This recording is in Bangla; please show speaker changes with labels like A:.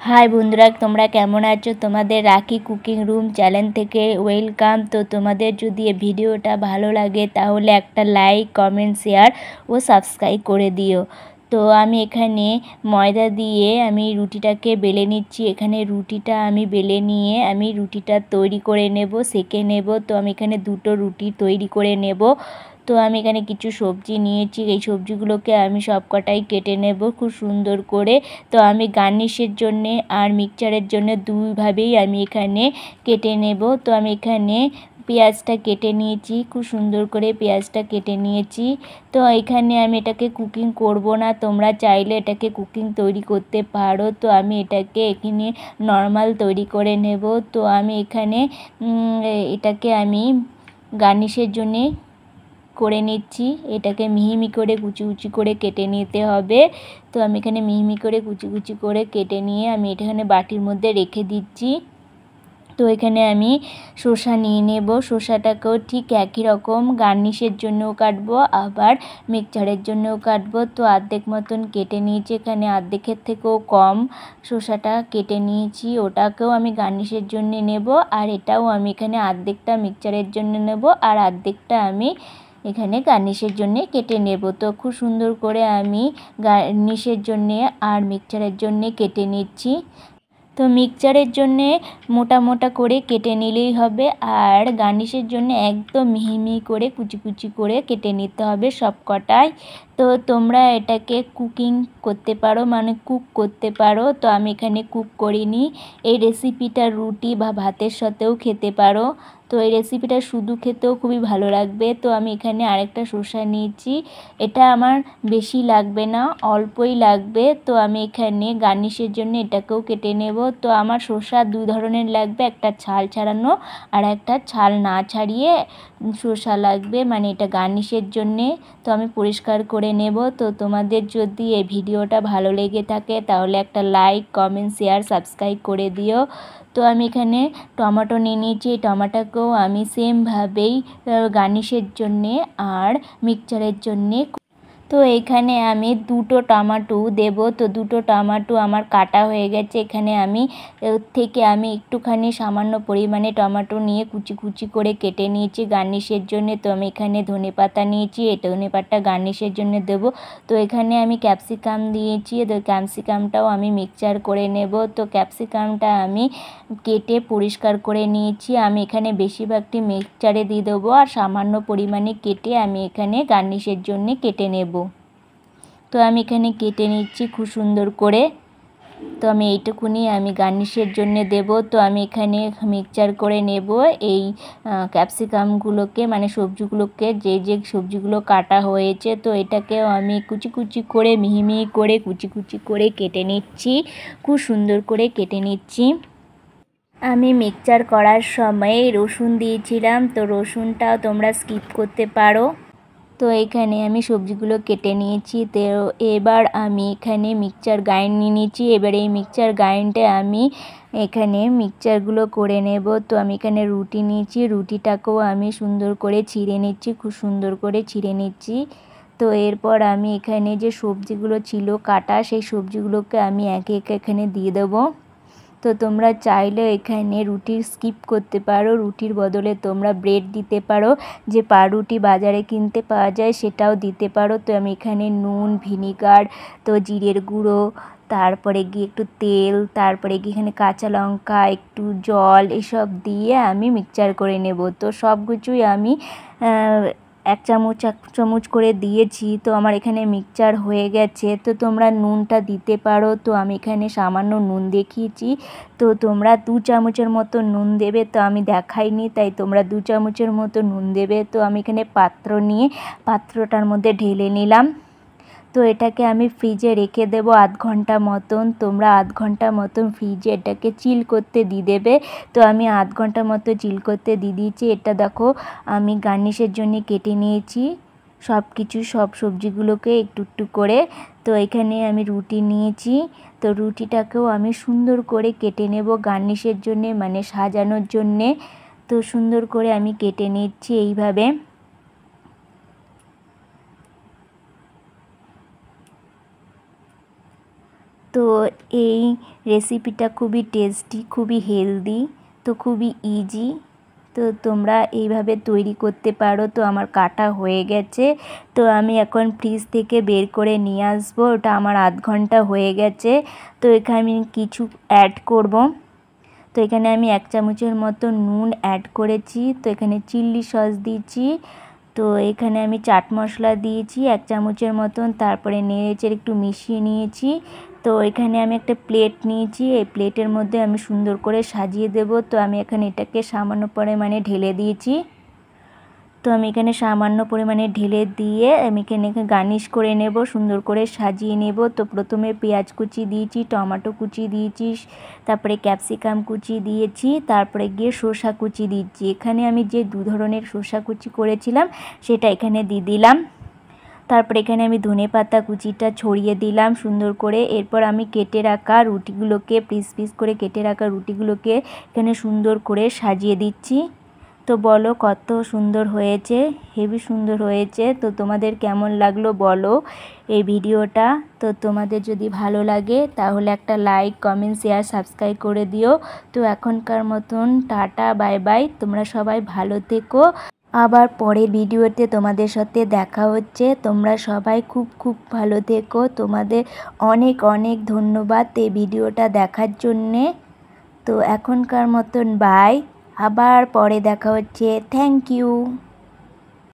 A: হাই বন্ধুরা, তোমরা কেমন আছো? তোমাদের রাখি কুকিং রুম চ্যানেল থেকে ওয়েলকাম। তো তোমাদের যদি এই ভিডিওটা ভালো লাগে তাহলে একটা লাইক, কমেন্ট, শেয়ার ও সাবস্ক্রাইব করে দিও। তো আমি এখানে ময়দা দিয়ে আমি রুটিটাকে বেলে নিচ্ছি। এখানে রুটিটা আমি বেলে নিয়ে আমি রুটিটা তৈরি করে নেব, সেঁকে নেব। তো আমি এখানে দুটো রুটি তৈরি করে নেব। তো আমি এখানে কিছু সবজি নিয়েছি, এই সবজিগুলোকে আমি সব কটাই কেটে নেব খুব সুন্দর করে। তো আমি গার্নিশের জন্যে আর মিক্সচারের জন্য দুইভাবেই আমি এখানে কেটে নেব। তো আমি এখানে পেঁয়াজটা কেটে নিয়েছি, খুব সুন্দর করে পেঁয়াজটা কেটে নিয়েছি। তো এখানে আমি এটাকে কুকিং করব না, তোমরা চাইলে এটাকে কুকিং তৈরি করতে পারো। তো আমি এটাকে এখানে নর্মাল তৈরি করে নেব। তো আমি এখানে এটাকে আমি গার্নিশের জন্যে করে নিচ্ছি। এটাকে মিহি করে কুচি কুচি করে কেটে নিতে হবে। তো আমি এখানে মিহি করে কুচি কুচি করে কেটে নিয়ে আমি এখানে বাটির মধ্যে রেখে দিচ্ছি। তো এখানে আমি শসা নিয়ে নেব। শসাটাকেও ঠিক একই রকম গার্নিশের জন্যও কাটবো, আবার মিক্সচারের জন্যও কাটবো। তো অর্ধেক মতন কেটে নিয়েছি, এখানে অর্ধেকের থেকেও কম শসাটা কেটে নিয়েছি। ওটাকেও আমি গার্নিশের জন্য নেব, আর এটাও আমি এখানে অর্ধেকটা মিক্সচারের জন্য নেব আর অর্ধেকটা আমি এখানে গার্নিশের জন্যে কেটে নেব। তো খুব সুন্দর করে আমি গার্নিশের জন্যে আর মিক্সচারের জন্যে কেটে নিচ্ছি। তো মিক্সচারের জন্যে মোটা মোটা করে কেটে নিলেই হবে, আর গার্নিশের জন্য একদম মিহি করে কুচি কুচি করে কেটে নিতে হবে সব কটাই। তো তোমরা এটাকে কুকিং করতে পারো, মানে কুক করতে পারো। তো আমি এখানে কুক করিনি। এই রেসিপিটা রুটি বা ভাতের সাথেও খেতে পারো। তো এই রেসিপিটা শুধু খেতেও খুবই ভালো লাগবে। তো আমি এখানে আরেকটা শসা নিয়েছি, এটা আমার বেশি লাগবে না, অল্পই লাগবে। তো আমি এখানে গার্নিশের জন্য এটাকেও কেটে নেব। তো আমার শসা দুই ধরনের লাগবে, একটা ছাল ছাড়ানো আর একটা ছাল না ছাড়িয়ে শসা লাগবে, মানে এটা গার্নিশের জন্যে। তো আমি পরিষ্কার করে নেব। তো তোমাদের যদি এই ভিডিওটা ভালো লেগে থাকে তাহলে একটা লাইক, কমেন্ট, শেয়ার, সাবস্ক্রাইব করে দিও। তো আমি এখানে টমেটো নিয়ে নিয়েছি, এই টমেটোকেও আমি সেমভাবেই গার্নিশের জন্যে আর মিক্সচারের জন্যে। তো এখানে আমি দুটো টমেটো দেব। তো দুটো টমেটো আমার কাটা হয়ে গেছে। এখানে আমি থেকে আমি একটুখানি সামান্য পরিমাণে টমেটো নিয়ে কুচি কুচি করে কেটে নিয়েছি গার্নিশের জন্য। তো আমি এখানে ধনেপাতা নিয়েছি, এই ধনেপাতা গার্নিশের জন্য দেব। তো এখানে আমি ক্যাপসিকাম দিয়েছি, তো ক্যাপসিকামটাও আমি মিক্সচার করে নেব। তো ক্যাপসিকামটা আমি কেটে পরিষ্কার করে নিয়েছি। আমি এখানে বেশিরভাগটি মিক্সচারে দিয়ে দেবো, আর সামান্য পরিমাণে কেটে আমি এখানে গার্নিশের জন্য কেটে নেব। তো আমি এখানে কেটে নিচ্ছি খুব সুন্দর করে। তো আমি এইটুকুনি আমি গার্নিশের জন্য দেব। তো আমি এখানে মিক্সচার করে নেব এই ক্যাপসিকামগুলোকে, মানে সবজিগুলোকে, যে যে সবজিগুলো কাটা হয়েছে। তো এটাকেও আমি কুচি কুচি করে মিহি করে কুচি কুচি করে কেটে নিচ্ছি, খুব সুন্দর করে কেটে নিচ্ছি। আমি মিক্সচার করার সময় রসুন দিয়েছিলাম, তো রসুনটাও তোমরা স্কিপ করতে পারো। তো এখানে আমি সবজিগুলো কেটে নিয়েছি। তো এবার আমি এখানে মিক্সচার গ্রাইন্ড নিয়ে নিয়েছি। এবার এই মিক্সচার গ্রাইন্ডে আমি এখানে মিক্সচারগুলো করে নেব। তো আমি এখানে রুটি নিয়েছি, রুটিটাকেও আমি সুন্দর করে ছিঁড়ে নিচ্ছি, খুব সুন্দর করে ছিঁড়ে নিচ্ছি। তো এরপর আমি এখানে যে সবজিগুলো ছিল কাটা, সেই সবজিগুলোকে আমি একে একে এখানে দিয়ে দেবো। তো তোমরা চাইলে এখানে রুটি স্কিপ করতে পারো, রুটির বদলে তোমরা ব্রেড দিতে পারো, যে পাউরুটি বাজারে কিনতে পাওয়া যায় সেটাও দিতে পারো। তো আমি এখানে নুন, ভিনিগার, তো জিরের গুঁড়ো, তারপরে গিয়ে একটু তেল, তারপরে গিয়ে এখানে কাঁচা লঙ্কা, একটু জল, এসব দিয়ে আমি মিক্সচার করে নেব। তো সব কিছুই আমি এক চামচ করে দিয়েছি। তো আমার এখানে মিক্সচার হয়ে গেছে। তো তোমরা নুনটা দিতে পারো। তো আমি এখানে সামান্য নুন দেখিয়েছি, তো তোমরা 2 চামচের মতো নুন দেবে। তো আমি দেখাইনি, তাই তোমরা 2 চামচের মতো নুন দেবে। তো আমি এখানে পাত্র নিয়ে পাত্রটার মধ্যে ঢেলে নিলাম। তো এটাকে আমি ফ্রিজে রেখে দেবো আধ ঘন্টা মতন। তোমরা আধ ঘন্টা মতন ফ্রিজে এটাকে চিল করতে দিয়ে দেবে। তো আমি আধ ঘন্টা মতো চিল করতে দিয়ে দিয়েছি। এটা দেখো আমি গার্নিশের জন্য কেটে নিয়েছি সব সবজিগুলোকে একটু একটু করে। তো এখানে আমি রুটি নিয়েছি, তো রুটিটাকেও আমি সুন্দর করে কেটে নেব গার্নিশের জন্যে, মানে সাজানোর জন্যে। তো সুন্দর করে আমি কেটে নিচ্ছি এইভাবে। তো এই রেসিপিটা খুবই টেস্টি, খুবই হেলদি, তো খুবই ইজি। তো তোমরা এইভাবে তৈরি করতে পারো। তো আমার কাটা হয়ে গেছে, তো আমি এখন ফ্রিজ থেকে বের করে নিয়ে আসবো। ওটা আমার আধ ঘন্টা হয়ে গেছে। তো এখানে আমি কিছু অ্যাড করব। তো এখানে আমি 1 চামচের মতো নুন অ্যাড করেছি। তো এখানে চিলি সস দিয়েছি। তো এখানে আমি চাট মশলা দিয়েছি 1 চামচের মতন। তারপরে নেড়েচেড়ে একটু মিশিয়ে নিয়েছি। তো এখানে আমি একটা প্লেট নিয়েছি, এই প্লেটের মধ্যে আমি সুন্দর করে সাজিয়ে দেব। তো আমি এখানে এটাকে সামান্য পরিমাণে ঢেলে দিয়েছি। তো আমি এখানে সামান্য পরিমাণে ঢেলে দিয়ে আমি এখানে গার্নিশ করে নেব, সুন্দর করে সাজিয়ে নেব। তো প্রথমে পেঁয়াজ কুচি দিয়েছি, টমেটো কুচি দিয়েছি, তারপরে ক্যাপসিকাম কুচি দিয়েছি, তারপরে গিয়ে শসা কুচি দিচ্ছি। এখানে আমি যে 2 ধরনের শসা কুচি করেছিলাম সেটা এখানে দিয়ে দিলাম। তারপরে এখানে আমি ধনেপাতা কুচিটা ছড়িয়ে দিলাম সুন্দর করে। এরপর আমি কেটে রাখা রুটিগুলোকে পিস পিস করে কেটে রাখা রুটিগুলোকে এখানে সুন্দর করে সাজিয়ে দিচ্ছি। তো বলো কত সুন্দর হয়েছে, হেবি সুন্দর হয়েছে। তো তোমাদের কেমন লাগলো বলো এই ভিডিওটা। তো তোমাদের যদি ভালো লাগে তাহলে একটা লাইক, কমেন্ট, শেয়ার, সাবস্ক্রাইব করে দিও। তো এখনকার মতন টাটা, বাই বাই। তোমরা সবাই ভালো থেকো। আবার পরের ভিডিওতে তোমাদের সাথে দেখা হচ্ছে। তোমরা সবাই খুব খুব ভালো থেকো। তোমাদের অনেক অনেক ধন্যবাদ এই ভিডিওটা দেখার জন্যে। তো এখনকার মতন বাই, আবার পরে দেখা হচ্ছে। Thank you.